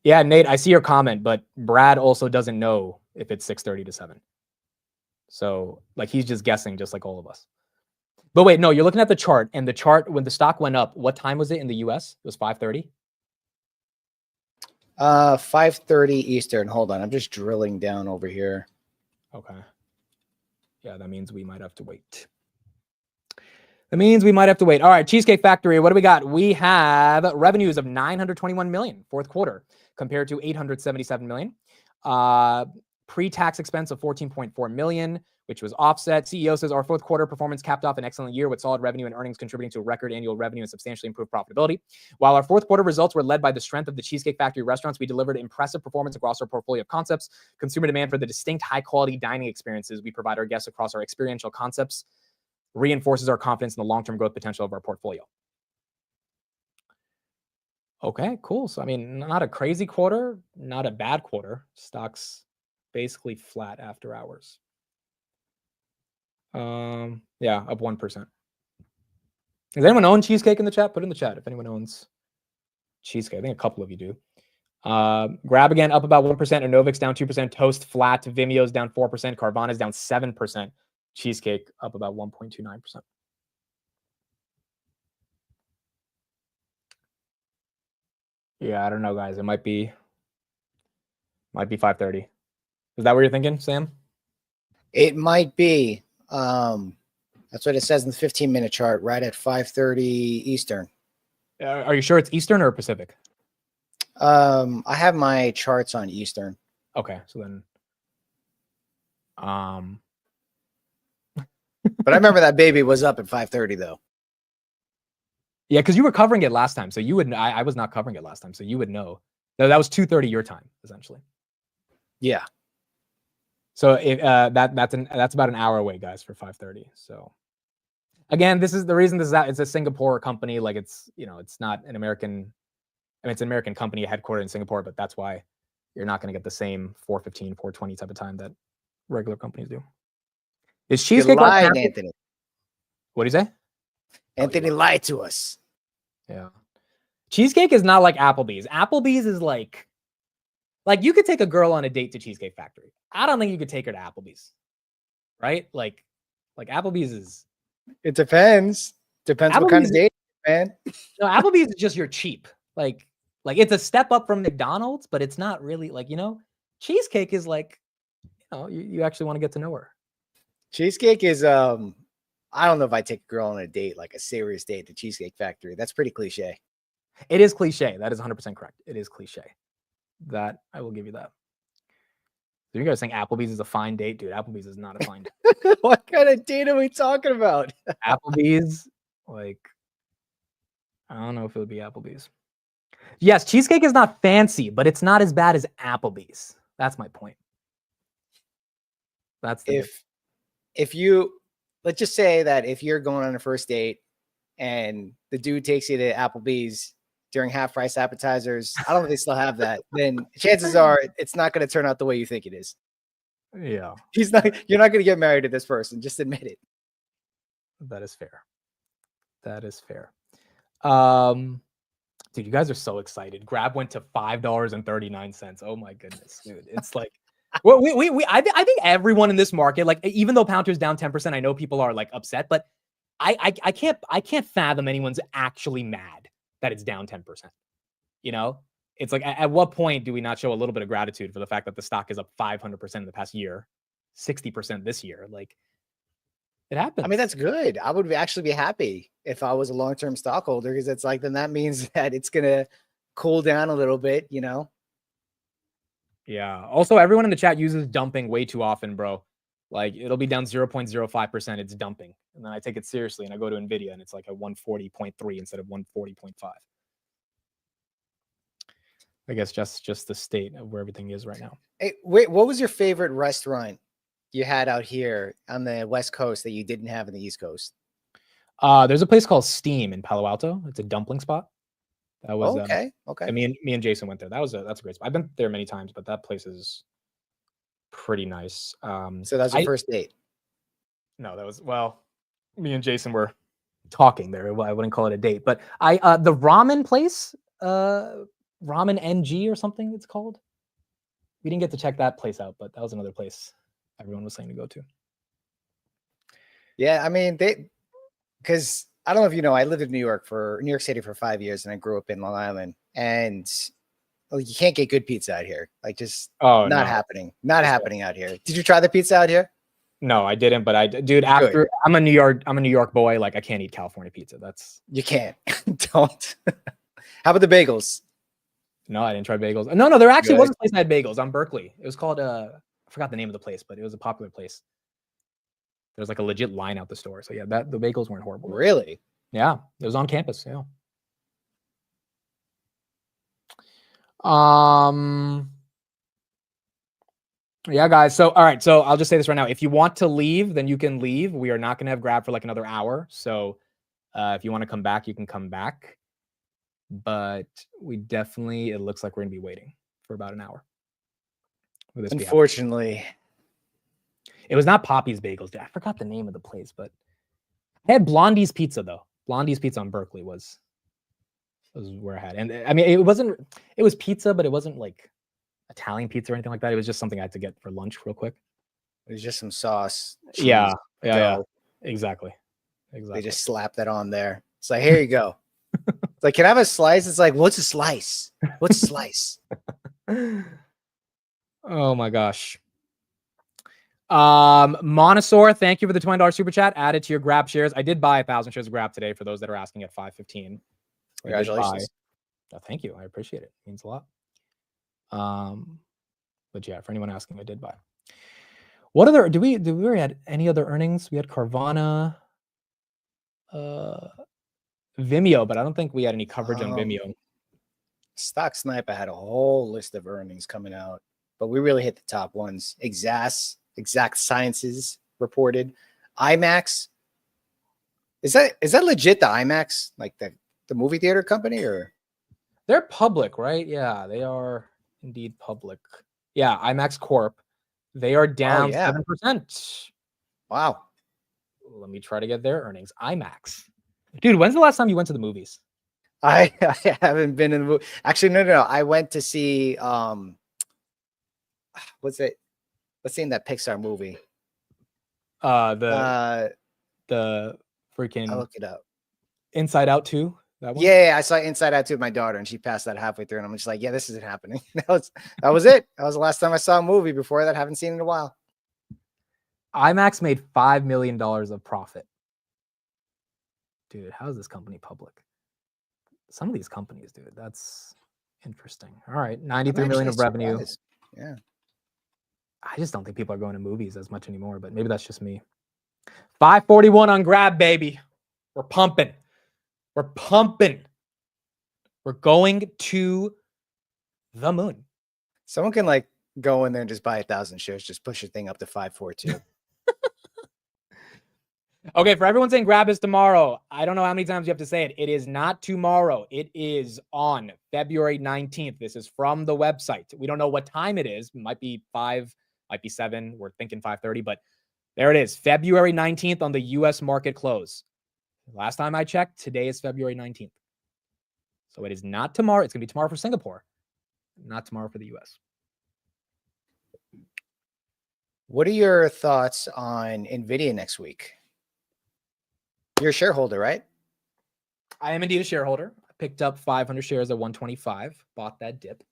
Yeah, Nate, I see your comment, but Brad also doesn't know if it's 6:30 to 7. So, like, he's just guessing, just like all of us. But wait, no, you're looking at the chart, and the chart, when the stock went up, what time was it in the US? It was 5:30? 5:30 Eastern. Hold on, I'm just drilling down over here. Okay. Yeah, that means we might have to wait. That means we might have to wait. All right, Cheesecake Factory, what do we got? We have revenues of $921 million fourth quarter compared to $877 million. Pre-tax expense of $14.4 million, which was offset. CEO says our fourth quarter performance capped off an excellent year with solid revenue and earnings contributing to a record annual revenue and substantially improved profitability. While our fourth quarter results were led by the strength of the Cheesecake Factory restaurants, we delivered impressive performance across our portfolio of concepts. Consumer demand for the distinct high-quality dining experiences we provide our guests across our experiential concepts reinforces our confidence in the long-term growth potential of our portfolio. Okay, cool. So, I mean, not a crazy quarter, not a bad quarter. Stock's basically flat after hours. Yeah, up 1%. Does anyone own Cheesecake in the chat? Put it in the chat if anyone owns Cheesecake. I think a couple of you do. Grab again up about 1%. Enovix down 2%. Toast flat. Vimeo's down 4%. Carvana's down 7%. Cheesecake up about 1.29%. Yeah, I don't know, guys. It might be 5:30. Is that what you're thinking, Sam? It might be. That's what it says in the 15-minute chart, right at 5:30 Eastern. Are you sure it's Eastern or Pacific? I have my charts on Eastern. Okay, so then, But I remember that baby was up at 5:30 though. yeah, because you were covering it last time, so you would. I was not covering it last time, so you would know. No, that was 2:30 your time, essentially. Yeah. So if that's about an hour away, guys, for 5:30. So again, this is the reason this is out. It's a Singapore company, like it's not an American. I mean, it's an American company headquartered in Singapore, but that's why you're not going to get the same 4:15, 4:20 type of time that regular companies do. Is Cheesecake You lied, Anthony? What do you say? Anthony lied to us. Yeah. Cheesecake is not like Applebee's. Applebee's is like you could take a girl on a date to Cheesecake Factory. I don't think you could take her to Applebee's. Right? Like Applebee's is. It depends. Depends what kind of date, man. No, Applebee's is just you're cheap. Like it's a step up from McDonald's, but it's not really Cheesecake is like, you actually want to get to know her. Cheesecake is I don't know if I take a girl on a date, like a serious date to Cheesecake Factory. That's pretty cliche. It is cliche. That is 100% correct. It is cliche. That I will give you that. So you guys think Applebee's is a fine date? Dude, Applebee's is not a fine date. What kind of date are we talking about? Applebee's, I don't know if it would be Applebee's. Yes, Cheesecake is not fancy, but it's not as bad as Applebee's. That's my point. That's the if you, let's just say that if you're going on a first date and the dude takes you to Applebee's during half price appetizers, I don't know if they still have that, then chances are it's not going to turn out the way you think it is. Yeah. You're not going to get married to this person. Just admit it. That is fair. That is fair. Dude, you guys are so excited. Grab went to $5.39. Oh my goodness, dude. It's like, well, I think everyone in this market, even though Palantir's down 10%, I know people are upset, but I can't fathom anyone's actually mad that it's down 10%. It's like, at what point do we not show a little bit of gratitude for the fact that the stock is up 500% in the past year, 60% this year? It happens. I mean, that's good. I would actually be happy if I was a long-term stockholder, because it's then that means that it's going to cool down a little bit, Yeah. Also, everyone in the chat uses dumping way too often, bro. It'll be down 0.05%. It's dumping. And then I take it seriously and I go to NVIDIA and it's like a 140.3 instead of 140.5. I guess just the state of where everything is right now. Hey, wait, what was your favorite restaurant you had out here on the West Coast that you didn't have in the East Coast? There's a place called Steam in Palo Alto. It's a dumpling spot. That was okay. And me and Jason went there. That's a great spot. I've been there many times, but that place is pretty nice. So that was your first date? No, that was, me and Jason were talking there. I wouldn't call it a date, but the ramen place, Ramen NG or something it's called. We didn't get to check that place out, but that was another place everyone was saying to go to. Yeah, I mean, because I don't know if you know, I lived in New York City for 5 years, and I grew up in Long Island, and you can't get good pizza out here. Not happening. Not happening out here. Did you try the pizza out here? No, I didn't. But dude, after I'm a New York boy. Like I can't eat California pizza. You can't. Don't. How about the bagels? No, I didn't try bagels. No, there actually Good. was a place that had bagels on Berkeley. It was called I forgot the name of the place, but it was a popular place. There was like a legit line out the store. So yeah, the bagels weren't horrible. Really? Yeah, it was on campus. Yeah. Yeah, guys. So all right. So I'll just say this right now. If you want to leave, then you can leave. We are not going to have Grab for like another hour. So if you want to come back, you can come back. But it looks like we're going to be waiting for about an hour. Unfortunately. It was not Poppy's Bagels. Dude. I forgot the name of the place, but I had Blondie's Pizza though. Blondie's Pizza on Berkeley was where I had. And I mean, it was pizza, but it wasn't like Italian pizza or anything like that. It was just something I had to get for lunch real quick. It was just some sauce. Cheese, yeah. Exactly. They just slap that on there. It's like, here you go. It's like, can I have a slice? It's like, what's a slice? What's a slice? Oh my gosh. Monosaur, thank you for the $20 super chat added to your Grab shares. I did buy 1,000 shares of Grab today for those that are asking at 5:15. Congratulations. Thank you. I appreciate it. It means a lot. But yeah, for anyone asking, I did buy. What other do we already had any other earnings? We had Carvana, Vimeo, but I don't think we had any coverage on Vimeo. Stock Sniper had a whole list of earnings coming out, but we really hit the top ones. Exact Sciences reported. IMAX. Is that legit, the IMAX? Like the movie theater company, or they're public, right? Yeah, they are indeed public. Yeah, IMAX Corp. They are down 7%. Wow. Let me try to get their earnings. IMAX. Dude, when's the last time you went to the movies? I haven't been in the movie. Actually, no. I went to see what's it? What's in that Pixar movie? The freaking I'll look it up. Inside Out 2. That one? Yeah, I saw Inside Out 2 with my daughter, and she passed that halfway through, and I'm just like, yeah, this isn't happening. that was it. That was the last time I saw a movie. Before that, I haven't seen it in a while. IMAX made $5 million of profit. Dude, how is this company public? Some of these companies, dude, that's interesting. All right, 93 million of revenue. Yeah. I just don't think people are going to movies as much anymore, but maybe that's just me. 541 on Grab, baby. We're pumping. We're pumping. We're going to the moon. Someone can like go in there and just buy 1,000 shares, just push your thing up to 542. Okay, for everyone saying Grab is tomorrow, I don't know how many times you have to say it. It is not tomorrow. It is on February 19th. This is from the website. We don't know what time it is. It might be 5, might be 7. We're thinking 5:30, but there it is. February 19th on the U.S. market close. Last time I checked, today is February 19th. So it is not tomorrow. It's going to be tomorrow for Singapore, not tomorrow for the U.S. What are your thoughts on NVIDIA next week? You're a shareholder, right? I am indeed a shareholder. I picked up 500 shares at 125, bought that dip.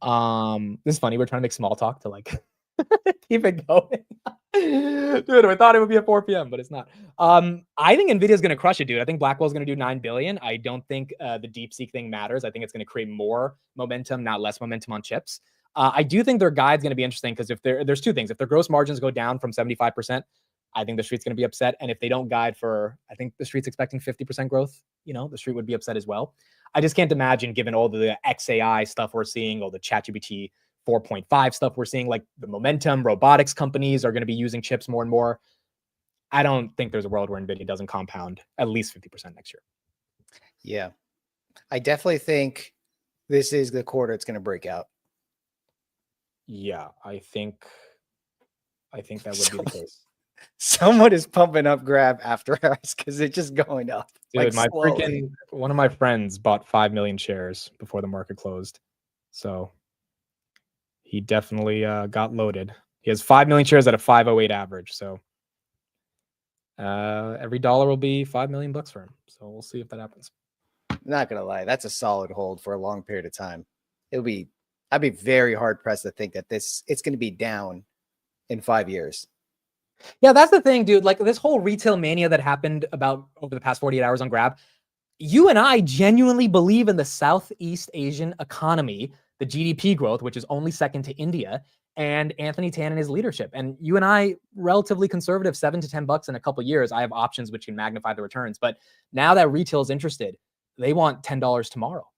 This is funny. We're trying to make small talk to like keep it going. Dude, I thought it would be at 4 p.m., but it's not. I think NVIDIA is going to crush it, dude. I think Blackwell's going to do $9 billion. I don't think the DeepSeek thing matters. I think it's going to create more momentum, not less momentum on chips. I do think their guide's going to be interesting because if there's two things. If their gross margins go down from 75%, I think the street's going to be upset. And if they don't guide for, I think the street's expecting 50% growth, the street would be upset as well. I just can't imagine, given all the XAI stuff we're seeing, all the ChatGPT 4.5 stuff we're seeing, like the momentum, robotics companies are going to be using chips more and more. I don't think there's a world where NVIDIA doesn't compound at least 50% next year. Yeah. I definitely think this is the quarter it's going to break out. Yeah, I think that would be the case. Someone is pumping up Grab after us because it's just going up. Dude, one of my friends bought 5 million shares before the market closed. So he definitely got loaded. He has 5 million shares at a 508 average. So every dollar will be $5 million for him. So we'll see if that happens. Not going to lie. That's a solid hold for a long period of time. I'd be very hard pressed to think that it's going to be down in 5 years. Yeah, that's the thing, dude. Like this whole retail mania that happened about over the past 48 hours on Grab. You and I genuinely believe in the Southeast Asian economy, the GDP growth, which is only second to India, and Anthony Tan and his leadership. And you and I, relatively conservative, $7 to $10 in a couple years. I have options which can magnify the returns. But now that retail is interested, they want $10 tomorrow.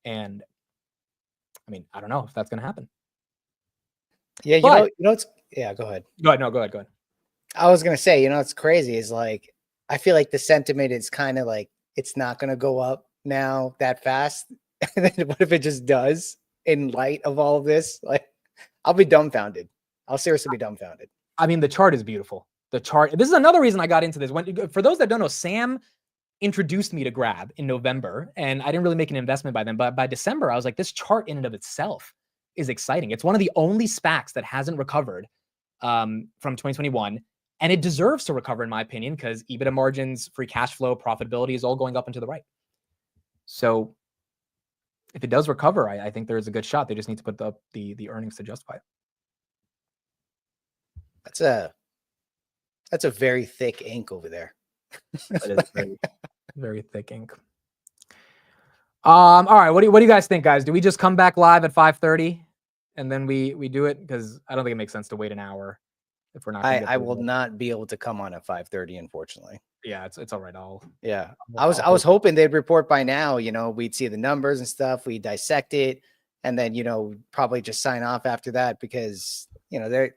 And I mean, I don't know if that's going to happen. Yeah, But- it's yeah. Go ahead. Go ahead. No, go ahead. Go ahead. I was gonna say, it's crazy. Is like I feel like the sentiment is kind of like it's not gonna go up now that fast. And then what if it just does in light of all of this? Like, I'll be dumbfounded. I'll seriously be dumbfounded. I mean, the chart is beautiful. The chart. This is another reason I got into this. For those that don't know, Sam introduced me to Grab in November, and I didn't really make an investment by then. But by December, I was like, this chart in and of itself is exciting. It's one of the only SPACs that hasn't recovered from 2021. And it deserves to recover, in my opinion, because EBITDA margins, free cash flow, profitability is all going up and to the right. So if it does recover, I think there is a good shot. They just need to put up the earnings to justify it. That's a very thick ink over there. That is very, very thick ink. All right. What do you guys think, guys? Do we just come back live at 5:30 and then we do it? Because I don't think it makes sense to wait an hour if we're not. I will not be able to come on at 5:30, unfortunately. Yeah, it's all right. I was hoping they'd report by now. We'd see the numbers and stuff. We dissect it, and then probably just sign off after that because they're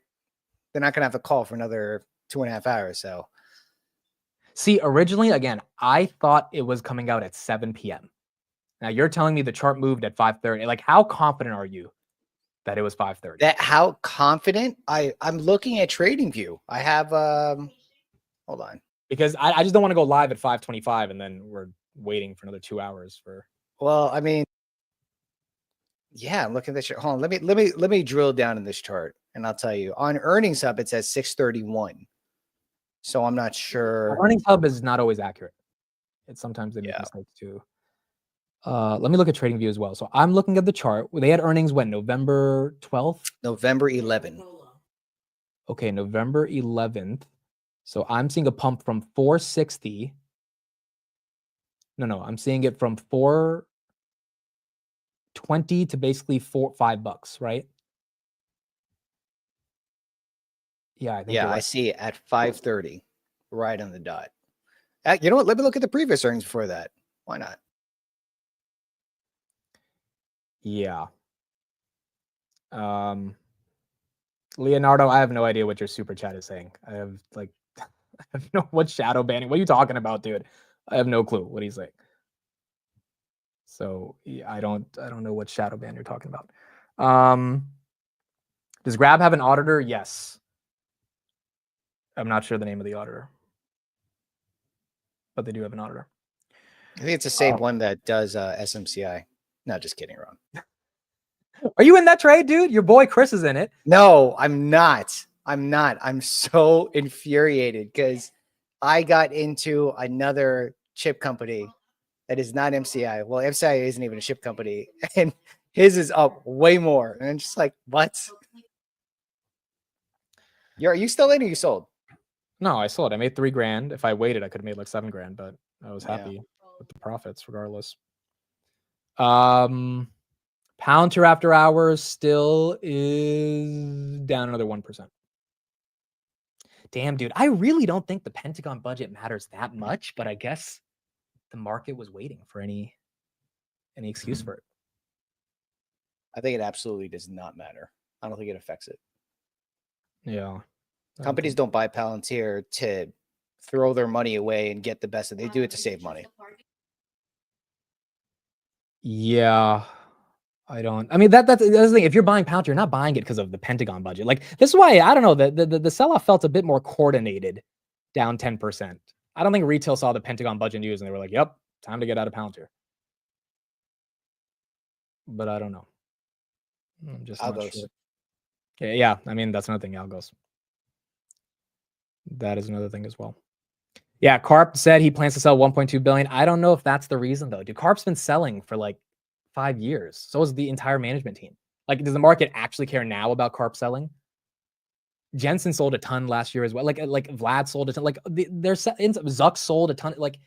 not gonna have to call for another 2.5 hours. So, see, originally, again, I thought it was coming out at 7 p.m. Now you're telling me the chart moved at 5:30. Like, how confident are you that it was 5:30? How confident? I'm looking at TradingView. I have hold on. Because I just don't want to go live at 5:25 and then we're waiting for another 2 hours for. Well, I mean, yeah, I'm looking at this chart. Hold on, let me drill down in this chart, and I'll tell you. On Earnings Hub, it says 6:31. So I'm not sure. Earnings Hub is not always accurate. It's sometimes they make mistakes too. Let me look at TradingView as well. So I'm looking at the chart. They had earnings when? November 12th? November 11th. Okay, November 11th. So I'm seeing a pump from 460. No, I'm seeing it from 420 to basically $5, right? Yeah, I think I see it at 5:30, right on the dot. You know what? Let me look at the previous earnings before that. Why not? Yeah. Leonardo, I have no idea what your super chat is saying. I have no what shadow banning. What are you talking about, dude? I have no clue what he's saying. So yeah, I don't know what shadow ban you're talking about. Does Grab have an auditor? Yes. I'm not sure the name of the auditor, but they do have an auditor. I think it's the same one that does SMCI. No, just kidding, Ron. Are you in that trade, dude? Your boy Chris is in it. No, I'm not. I'm so infuriated because I got into another chip company that is not MCI. Well, MCI isn't even a chip company, and his is up way more. And I'm just like, what? Are you still in or you sold? No, I sold. I made $3,000. If I waited, I could have made like $7,000, but I was happy with the profits regardless. Palantir after hours still is down another 1%. Damn, dude. I really don't think the Pentagon budget matters that much, but I guess the market was waiting for any excuse for it. I think it absolutely does not matter. I don't think it affects it. Yeah. Companies don't buy Palantir to throw their money away and get the best. They do it to save money. Yeah. I mean, that's the thing. If you're buying Palantir, you're not buying it because of the Pentagon budget. Like, this is why, I don't know, the sell-off felt a bit more coordinated, down 10%. I don't think retail saw the Pentagon budget news and they were like, yep, time to get out of Palantir. But I don't know. I'm just not sure. Okay, yeah, I mean, that's another thing, Algos. That is another thing as well. Yeah, Karp said he plans to sell 1.2 billion. I don't know if that's the reason, though. Dude, Karp's been selling for like 5 years. So is the entire management team. Like, does the market actually care now about Karp selling? Jensen sold a ton last year as well. Like Vlad sold a ton. Like there's Zuck sold a ton. Like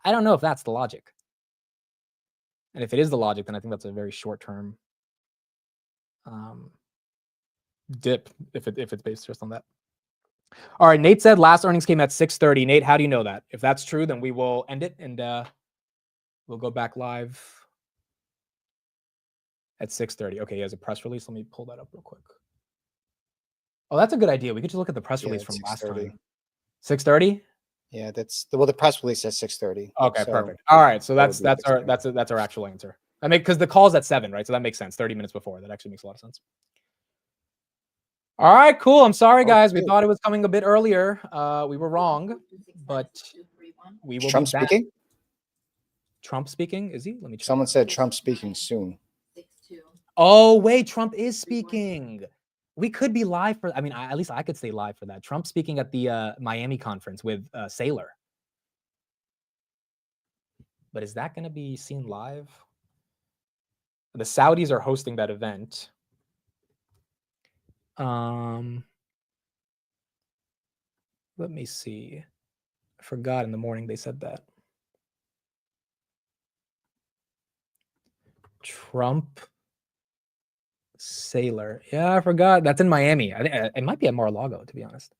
I don't know if that's the logic. And if it is the logic, then I think that's a very short term dip if it's based just on that. All right, Nate said last earnings came at 6:30. Nate, how do you know that? If that's true, then we will end it and we'll go back live at 6:30. Okay, he has a press release. Let me pull that up real quick. Oh, that's a good idea. We could just look at the press release from last time. 6:30. Yeah, that's the press release says 6:30. Okay, so perfect. All right, so that's that would be that's our actual answer. I mean, because the call's at 7, right? So that makes sense. 30 minutes before. That actually makes a lot of sense. All right, cool. I'm sorry, guys. We thought it was coming a bit earlier. We were wrong, but we will Trump be back. speaking? Trump speaking? Is he? Let me check. Someone said Trump speaking soon. Oh, wait, Trump is speaking. We could be live for, I mean, at least I could stay live for that. Trump speaking at the Miami conference with Saylor. But is that going to be seen live? The Saudis are hosting that event. Let me see. I forgot in the morning they said that. Trump Saylor. Yeah, I forgot. That's in Miami. I think it might be at Mar-a-Lago, to be honest.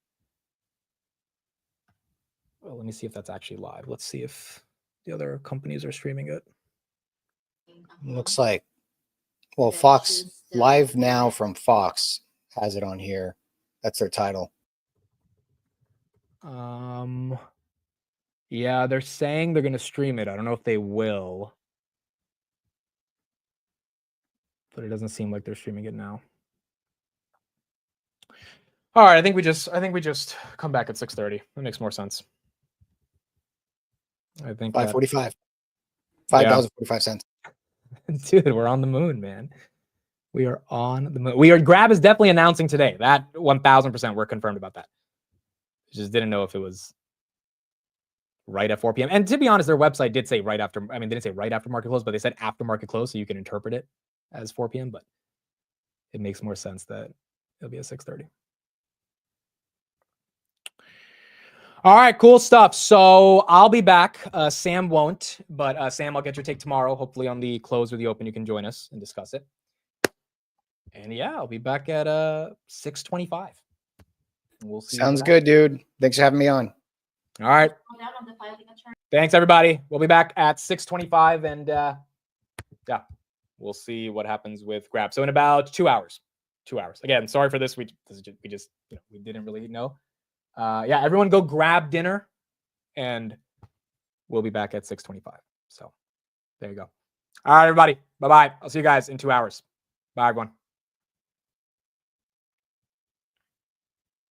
Well, let me see if that's actually live. Let's see if the other companies are streaming it. Looks like, well, Fox Live Now from Fox has it on here. That's their title. Yeah, they're saying they're going to stream it. I don't know if they will. But it doesn't seem like they're streaming it now. All right, I think we just come back at 6:30. That makes more sense. I think 5:45. $5.45. Dude, we're on the moon, man. We are on the moon. Grab is definitely announcing today. That 1000% we're confirmed about that. Just didn't know if it was right at 4 p.m. And to be honest, their website did say right after. I mean, they didn't say right after market close, but they said after market close, so you can interpret it as 4 p.m. But it makes more sense that it'll be at 6:30. All right, cool stuff. So I'll be back. Sam won't, but Sam, I'll get your take tomorrow. Hopefully on the close or the open, you can join us and discuss it. And yeah, I'll be back at 6:25. We'll see. Sounds good, dude. Thanks for having me on. All right. Thanks, everybody. We'll be back at 6:25, and yeah, we'll see what happens with Grab. So in about 2 hours. 2 hours. Again, sorry for this. We just we didn't really know. Yeah, everyone go grab dinner, and we'll be back at 6:25. So there you go. All right, everybody. Bye-bye. I'll see you guys in 2 hours. Bye, everyone.